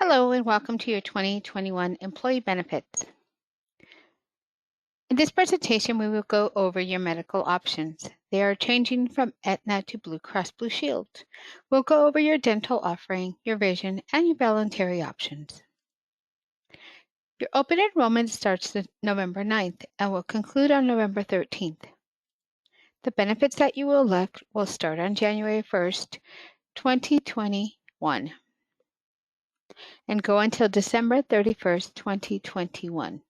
Hello and welcome to your 2021 Employee Benefits. In this presentation, we will go over your medical options. They are changing from Aetna to Blue Cross Blue Shield. We'll go over your dental offering, your vision, and your voluntary options. Your open enrollment starts November 9th and will conclude on November 13th. The benefits that you will elect will start on January 1st, 2021 and go until December 31st, 2021.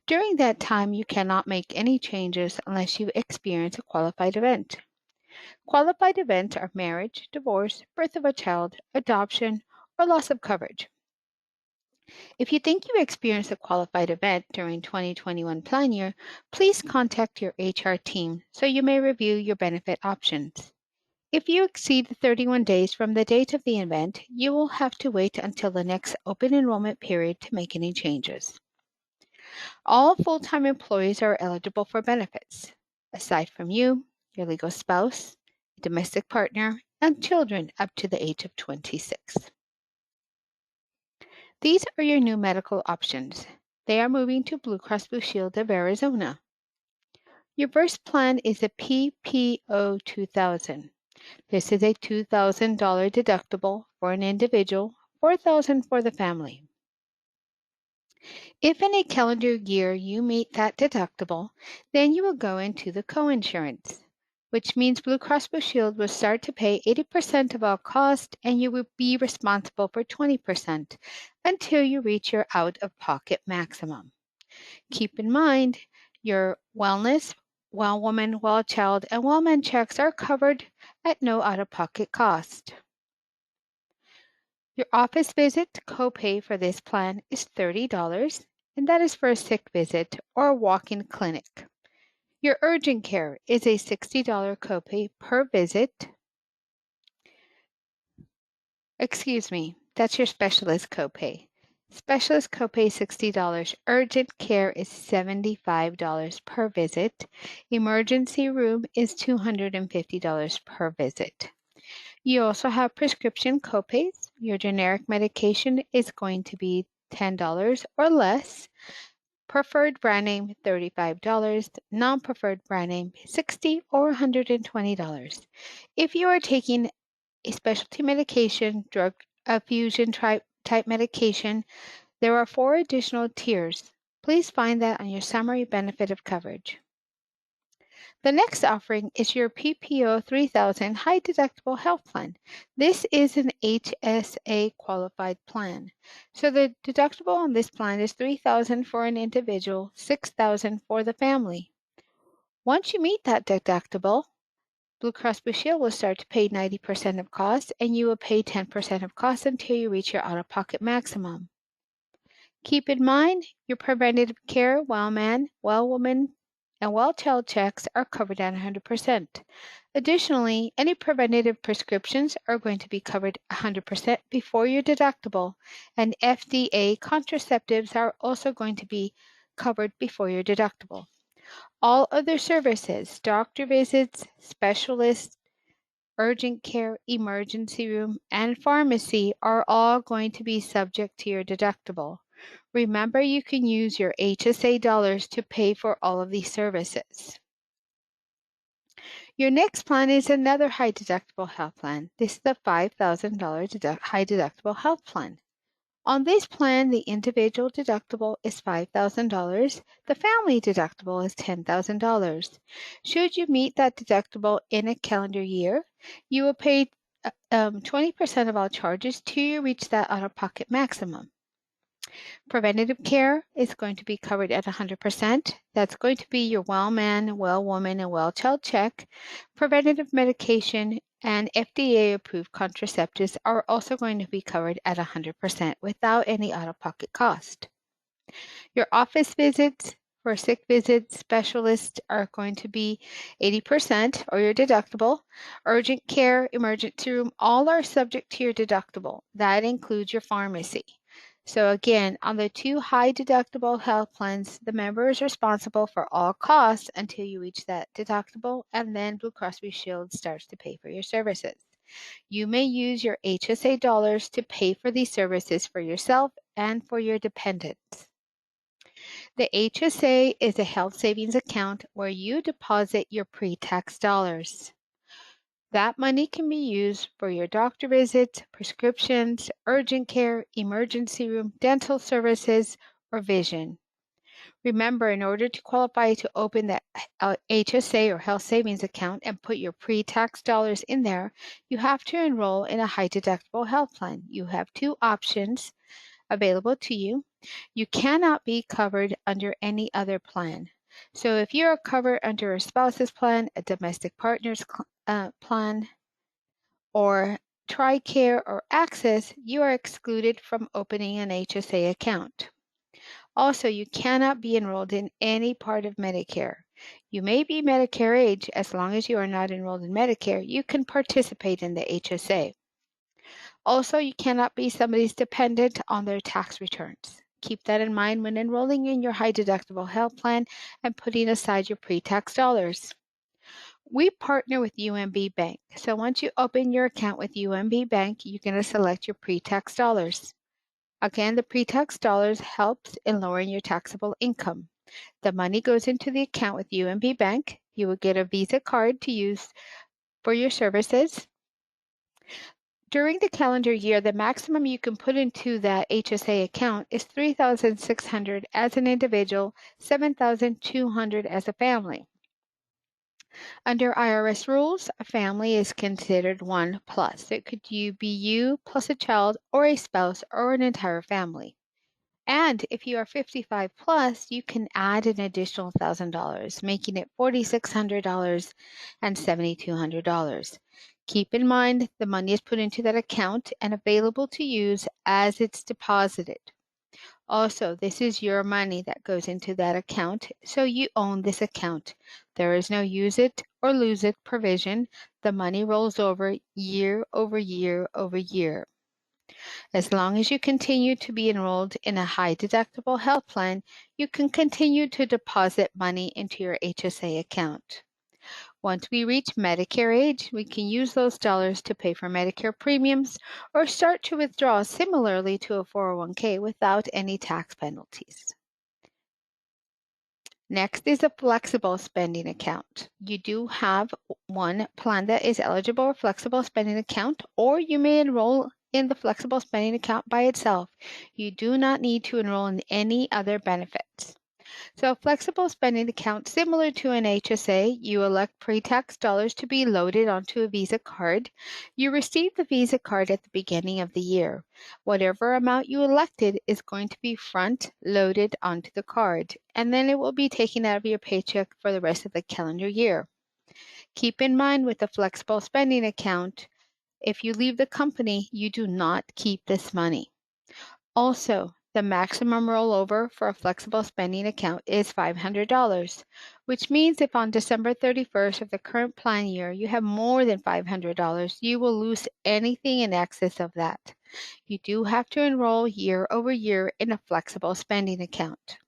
During that time, you cannot make any changes unless you experience a qualified event. Qualified events are marriage, divorce, birth of a child, adoption, or loss of coverage. If you think you experienced a qualified event during 2021 plan year, please contact your HR team so you may review your benefit options. If you exceed 31 days from the date of the event, you will have to wait until the next open enrollment period to make any changes. All full-time employees are eligible for benefits, aside from you, your legal spouse, domestic partner, and children up to the age of 26. These are your new medical options. They are moving to Blue Cross Blue Shield of Arizona. Your first plan is a PPO 2000. This is a $2,000 deductible for an individual, $4,000 for the family. If in a calendar year you meet that deductible, then you will go into the coinsurance, which means Blue Cross Blue Shield will start to pay 80% of all costs and you will be responsible for 20% until you reach your out-of-pocket maximum. Keep in mind, your wellness, well woman, well child, and well man checks are covered at no out-of-pocket cost. Your office visit copay for this plan is $30, and that is for a sick visit or a walk-in clinic. Your urgent care is a $60 copay per visit. Excuse me, that's your specialist copay. Specialist copay is $60. Urgent care is $75 per visit. Emergency room is $250 per visit. You also have prescription copays. Your generic medication is going to be $10 or less. Preferred brand name $35, non-preferred brand name $60 or $120. If you are taking a specialty medication, drug fusion type medication, there are 4 additional tiers. Please find that on your summary benefit of coverage. The next offering is your PPO 3000 high deductible health plan. This is an HSA qualified plan. So the deductible on this plan is $3,000 for an individual, $6,000 for the family. Once you meet that deductible, Blue Cross Blue Shield will start to pay 90% of costs and you will pay 10% of costs until you reach your out-of-pocket maximum. Keep in mind, your preventative care, well man, well woman, and well child checks are covered at 100%. Additionally, any preventative prescriptions are going to be covered 100% before your deductible, and FDA contraceptives are also going to be covered before your deductible. All other services, doctor visits, specialists, urgent care, emergency room, and pharmacy are all going to be subject to your deductible. Remember, you can use your HSA dollars to pay for all of these services. Your next plan is another high deductible health plan. This is the $5,000 high deductible health plan. On this plan, the individual deductible is $5,000. The family deductible is $10,000. Should you meet that deductible in a calendar year, you will pay 20% of all charges till you reach that out-of-pocket maximum. Preventative care is going to be covered at 100%. That's going to be your well man, well woman, and well child check. Preventative medication and FDA-approved contraceptives are also going to be covered at 100% without any out-of-pocket cost. Your office visits for sick visits specialists are going to be 80% or your deductible. Urgent care, emergency room, all are subject to your deductible. That includes your pharmacy. So again, on the 2 high deductible health plans, the member is responsible for all costs until you reach that deductible, and then Blue Cross Blue Shield starts to pay for your services. You may use your HSA dollars to pay for these services for yourself and for your dependents. The HSA is a health savings account where you deposit your pre-tax dollars. That money can be used for your doctor visits, prescriptions, urgent care, emergency room, dental services, or vision. Remember, in order to qualify to open that HSA or health savings account and put your pre-tax dollars in there, you have to enroll in a high deductible health plan. You have two options available to you. You cannot be covered under any other plan. So if you are covered under a spouse's plan, a domestic partner's plan, or TRICARE or Access, you are excluded from opening an HSA account. Also, you cannot be enrolled in any part of Medicare. You may be Medicare age. As long as you are not enrolled in Medicare, you can participate in the HSA. Also, you cannot be somebody's dependent on their tax returns. Keep that in mind when enrolling in your high deductible health plan and putting aside your pre-tax dollars. We partner with UMB Bank. So once you open your account with UMB Bank, you're going to select your pre-tax dollars. Again, the pre-tax dollars helps in lowering your taxable income. The money goes into the account with UMB Bank. You will get a Visa card to use for your services. During the calendar year, the maximum you can put into that HSA account is $3,600 as an individual, $7,200 as a family. Under IRS rules, a family is considered 1 plus. It could be you plus a child or a spouse or an entire family. And if you are 55 plus, you can add an additional $1,000, making it $4,600 and $7,200. Keep in mind the money is put into that account and available to use as it's deposited. Also, this is your money that goes into that account, so you own this account. There is no use it or lose it provision. The money rolls over year over year over year. As long as you continue to be enrolled in a high deductible health plan, you can continue to deposit money into your HSA account. Once we reach Medicare age, we can use those dollars to pay for Medicare premiums or start to withdraw similarly to a 401k without any tax penalties. Next is a flexible spending account. You do have one plan that is eligible for flexible spending account, or you may enroll in the flexible spending account by itself. You do not need to enroll in any other benefits. So a flexible spending account, similar to an HSA, you elect pre-tax dollars to be loaded onto a Visa card. You receive the Visa card at the beginning of the year. Whatever amount you elected is going to be front-loaded onto the card, and then it will be taken out of your paycheck for the rest of the calendar year. Keep in mind with the flexible spending account, if you leave the company, you do not keep this money. Also, the maximum rollover for a flexible spending account is $500, which means if on December 31st of the current plan year you have more than $500, you will lose anything in excess of that. You do have to enroll year over year in a flexible spending account.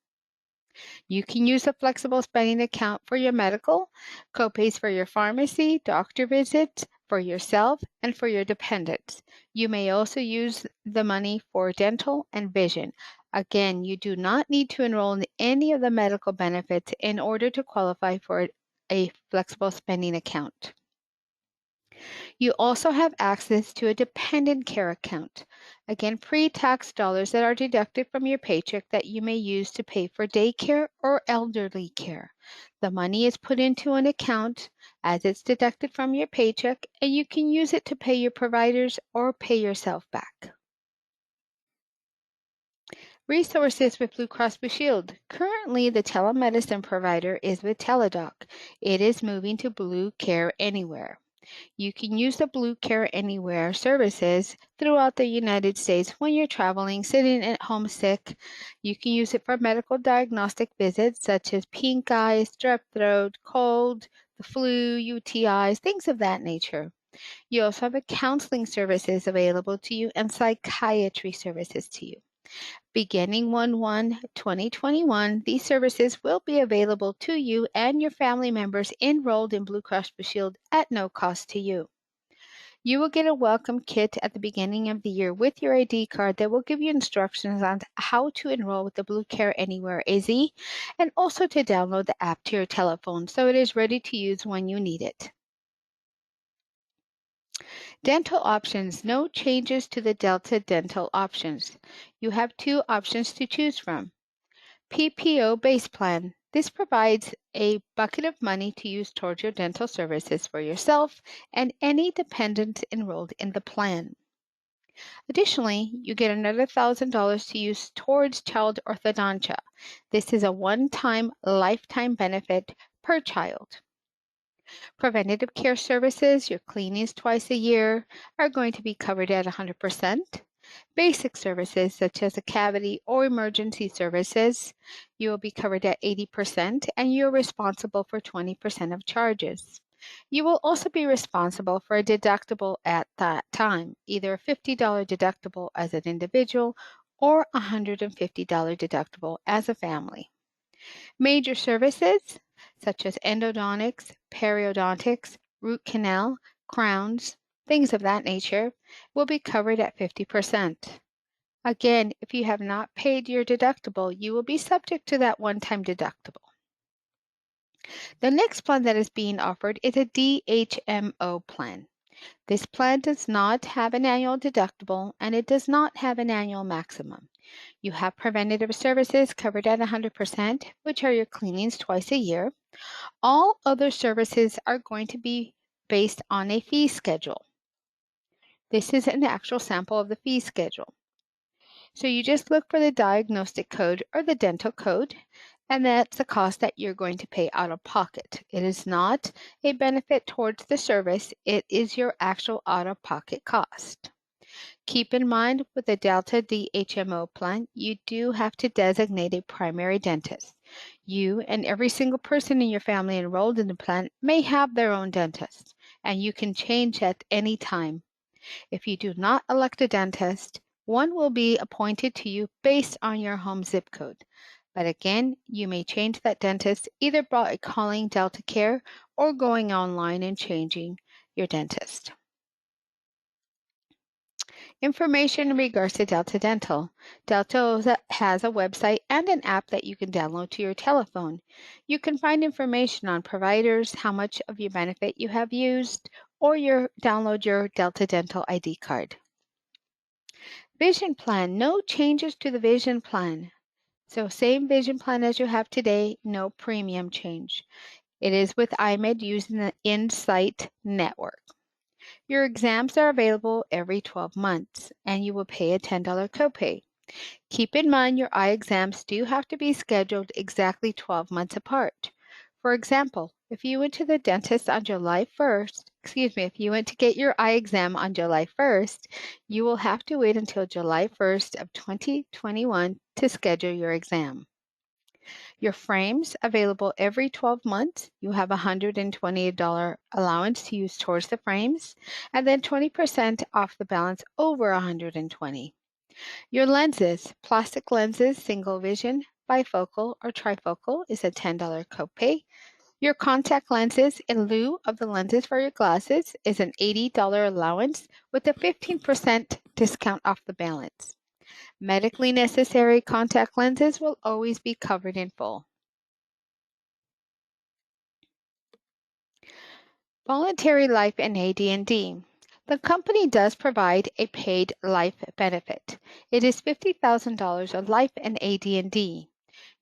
You can use a flexible spending account for your medical, copays for your pharmacy, doctor visits, for yourself, and for your dependents. You may also use the money for dental and vision. Again, you do not need to enroll in any of the medical benefits in order to qualify for a flexible spending account. You also have access to a dependent care account. Again, pre-tax dollars that are deducted from your paycheck that you may use to pay for daycare or elderly care. The money is put into an account as it's deducted from your paycheck, and you can use it to pay your providers or pay yourself back. Resources with Blue Cross Blue Shield. Currently, the telemedicine provider is with Teladoc. It is moving to Blue Care Anywhere. You can use the Blue Care Anywhere services throughout the United States when you're traveling, sitting at home sick. You can use it for medical diagnostic visits such as pink eye, strep throat, cold, the flu, UTIs, things of that nature. You also have counseling services available to you and psychiatry services to you. Beginning 1/1/2021, these services will be available to you and your family members enrolled in Blue Cross Blue Shield at no cost to you. You will get a welcome kit at the beginning of the year with your ID card that will give you instructions on how to enroll with the Blue Care Anywhere AZ and also to download the app to your telephone so it is ready to use when you need it. Dental options. No changes to the Delta dental options. You have two options to choose from. PPO Base Plan. This provides a bucket of money to use towards your dental services for yourself and any dependents enrolled in the plan. Additionally, you get another $1,000 to use towards child orthodontia. This is a one-time lifetime benefit per child. Preventative care services, your cleanings twice a year, are going to be covered at 100%. Basic services such as a cavity or emergency services, you will be covered at 80% and you're responsible for 20% of charges. You will also be responsible for a deductible at that time, either a $50 deductible as an individual or a $150 deductible as a family. Major services such as endodontics, periodontics, root canal, crowns, things of that nature will be covered at 50%. Again, if you have not paid your deductible, you will be subject to that one-time deductible. The next plan that is being offered is a DHMO plan. This plan does not have an annual deductible and it does not have an annual maximum. You have preventative services covered at 100%, which are your cleanings twice a year. All other services are going to be based on a fee schedule. This is an actual sample of the fee schedule. So you just look for the diagnostic code or the dental code, and that's the cost that you're going to pay out of pocket. It is not a benefit towards the service, it is your actual out-of-pocket cost. Keep in mind with the Delta DHMO plan, you do have to designate a primary dentist. You and every single person in your family enrolled in the plan may have their own dentist, and you can change at any time. If you do not elect a dentist, one will be appointed to you based on your home zip code. But again, you may change that dentist either by calling Delta Care or going online and changing your dentist. Information in regards to Delta Dental. Delta has a website and an app that you can download to your telephone. You can find information on providers, how much of your benefit you have used, or download your Delta Dental ID card. Vision plan. No changes to the vision plan. So same vision plan as you have today, no premium change. It is with iMed using the Insight network. Your exams are available every 12 months, and you will pay a $10 copay. Keep in mind your eye exams do have to be scheduled exactly 12 months apart. For example, if you went to the dentist on July 1st, if you went to get your eye exam on July 1st, you will have to wait until July 1st of 2021 to schedule your exam. Your frames available every 12 months. You have a $120 allowance to use towards the frames, and then 20% off the balance over $120. Your lenses, plastic lenses, single vision, bifocal, or trifocal is a $10 copay. Your contact lenses in lieu of the lenses for your glasses is an $80 allowance with a 15% discount off the balance. Medically necessary contact lenses will always be covered in full. Voluntary life and AD&D. The company does provide a paid life benefit. It is $50,000 of life and AD&D.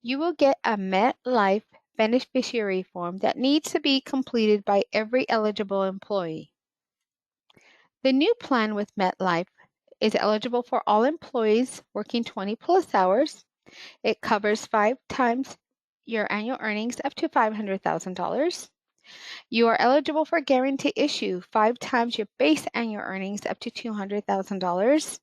You will get a MetLife beneficiary form that needs to be completed by every eligible employee. The new plan with MetLife is eligible for all employees working 20 plus hours. It covers 5 times your annual earnings up to $500,000. You are eligible for guarantee issue 5 times your base annual earnings up to $200,000.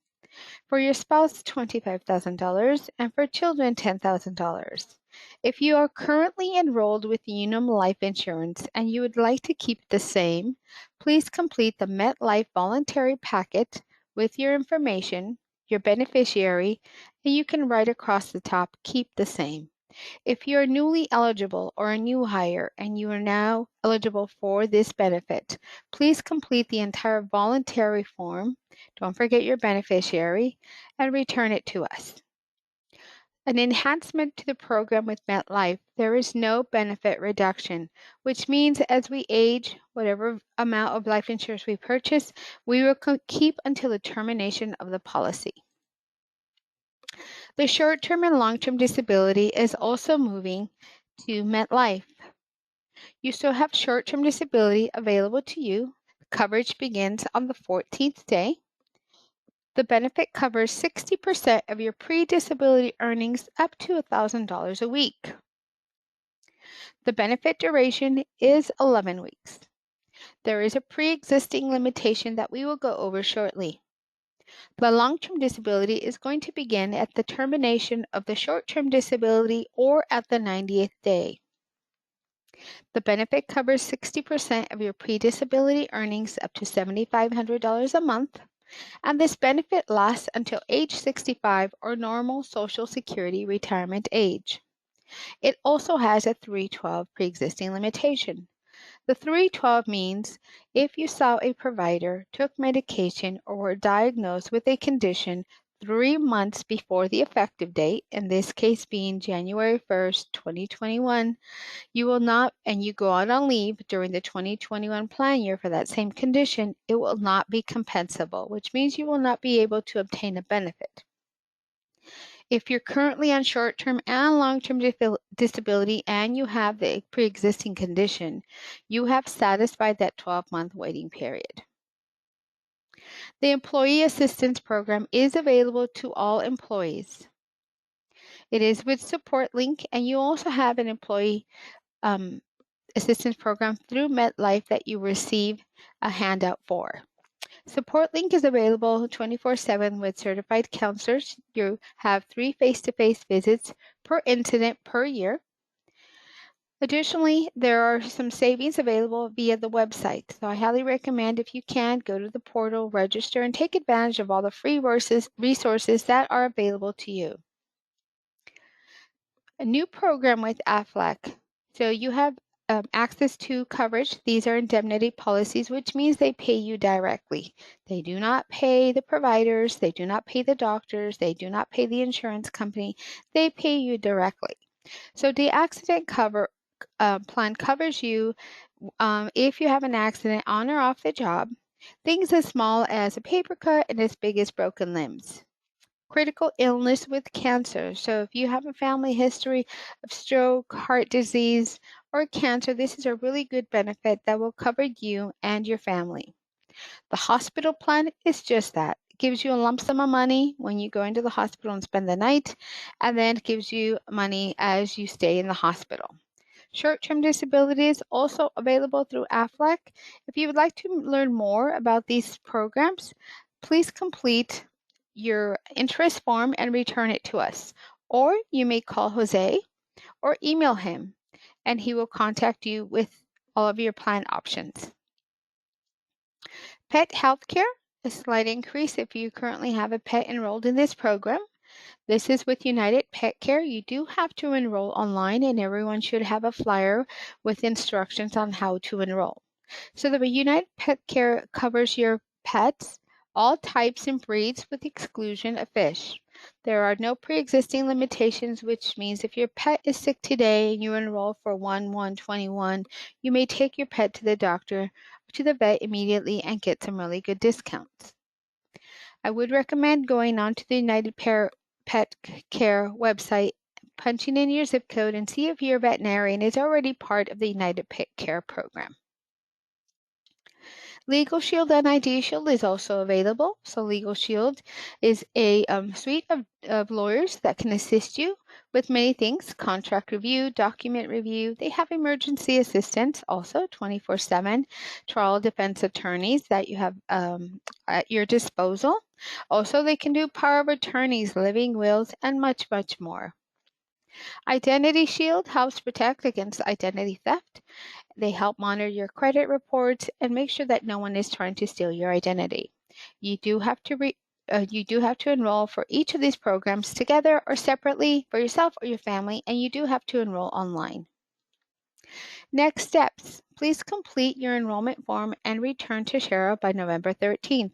For your spouse, $25,000, and for children, $10,000. If you are currently enrolled with Unum Life Insurance and you would like to keep the same, please complete the MetLife voluntary packet with your information, your beneficiary, and you can write across the top, keep the same. If you're newly eligible or a new hire and you are now eligible for this benefit, please complete the entire voluntary form. Don't forget your beneficiary and return it to us. An enhancement to the program with MetLife, there is no benefit reduction, which means as we age, whatever amount of life insurance we purchase, we will keep until the termination of the policy. The short-term and long-term disability is also moving to MetLife. You still have short-term disability available to you. Coverage begins on the 14th day. The benefit covers 60% of your pre-disability earnings up to $1,000 a week. The benefit duration is 11 weeks. There is a pre-existing limitation that we will go over shortly. The long-term disability is going to begin at the termination of the short-term disability or at the 90th day. The benefit covers 60% of your pre-disability earnings up to $7,500 a month, and this benefit lasts until age 65 or normal Social Security retirement age. It also has a 312 pre-existing limitation. The 312 means if you saw a provider, took medication, or were diagnosed with a condition 3 months before the effective date, in this case being January 1st, 2021, you will not, and you go out on leave during the 2021 plan year for that same condition, it will not be compensable, which means you will not be able to obtain a benefit. If you're currently on short-term and long-term disability and you have the pre-existing condition, you have satisfied that 12-month waiting period. The Employee Assistance Program is available to all employees. It is with SupportLink, and you also have an employee assistance program through MetLife that you receive a handout for. SupportLink is available 24/7 with certified counselors. You have 3 face-to-face visits per incident per year. Additionally, there are some savings available via the website. So I highly recommend, if you can, go to the portal, register, and take advantage of all the free resources that are available to you. A new program with AFLAC. So you have access to coverage. These are indemnity policies, which means they pay you directly. They do not pay the providers. They do not pay the doctors. They do not pay the insurance company. They pay you directly. So the accident cover plan covers you if you have an accident on or off the job, things as small as a paper cut and as big as broken limbs. Critical illness with cancer. So if you have a family history of stroke, heart disease, or cancer, this is a really good benefit that will cover you and your family. The hospital plan is just that. It gives you a lump sum of money when you go into the hospital and spend the night, and then it gives you money as you stay in the hospital. Short-term disability is also available through AFLAC. If you would like to learn more about these programs, please complete your interest form and return it to us. Or you may call Jose or email him, and he will contact you with all of your plan options. Pet healthcare, a slight increase if you currently have a pet enrolled in this program. This is with United Pet Care. You do have to enroll online, and everyone should have a flyer with instructions on how to enroll. So the United Pet Care covers your pets, all types and breeds with the exclusion of fish. There are no pre-existing limitations, which means if your pet is sick today and you enroll for 1/1/21, you may take your pet to the doctor or to the vet immediately and get some really good discounts. I would recommend going on to the United Pet Care website, punching in your zip code, and see if your veterinarian is already part of the United Pet Care program. Legal Shield and ID Shield is also available. So Legal Shield is a suite of lawyers that can assist you with many things: contract review, document review. They have emergency assistance also 24/7, trial defense attorneys that you have at your disposal. Also, they can do power of attorneys, living wills, and much, much more. Identity Shield helps protect against identity theft. They help monitor your credit reports and make sure that no one is trying to steal your identity. You do have to You do have to enroll for each of these programs together or separately for yourself or your family, and you do have to enroll online. Next steps. Please complete your enrollment form and return to Shara by November 13th.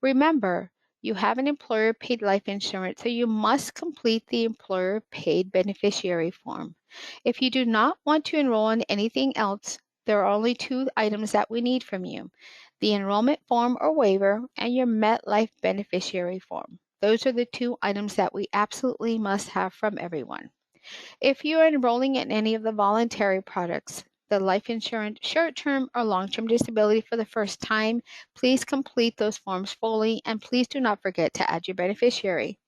Remember, you have an employer-paid life insurance, so you must complete the employer-paid beneficiary form. If you do not want to enroll in anything else, there are only 2 items that we need from you: the enrollment form or waiver and your MetLife beneficiary form. Those are the 2 items that we absolutely must have from everyone. If you are enrolling in any of the voluntary products, the life insurance, short-term or long-term disability for the first time, please complete those forms fully, and please do not forget to add your beneficiary.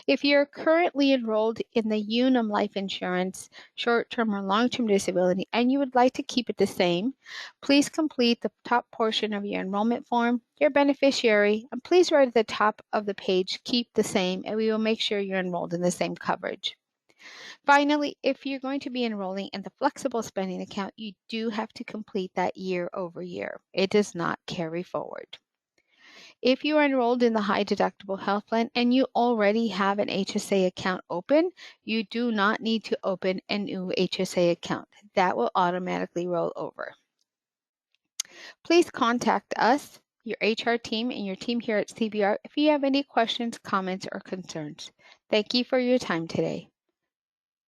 If you're currently enrolled in the Unum life insurance, short-term or long-term disability, and you would like to keep it the same, please complete the top portion of your enrollment form, your beneficiary, and please write at the top of the page, keep the same, and we will make sure you're enrolled in the same coverage. Finally, if you're going to be enrolling in the flexible spending account, you do have to complete that year over year. It does not carry forward. If you are enrolled in the high deductible health plan and you already have an HSA account open, you do not need to open a new HSA account. That will automatically roll over. Please contact us, your HR team, and your team here at CBR if you have any questions, comments, or concerns. Thank you for your time today.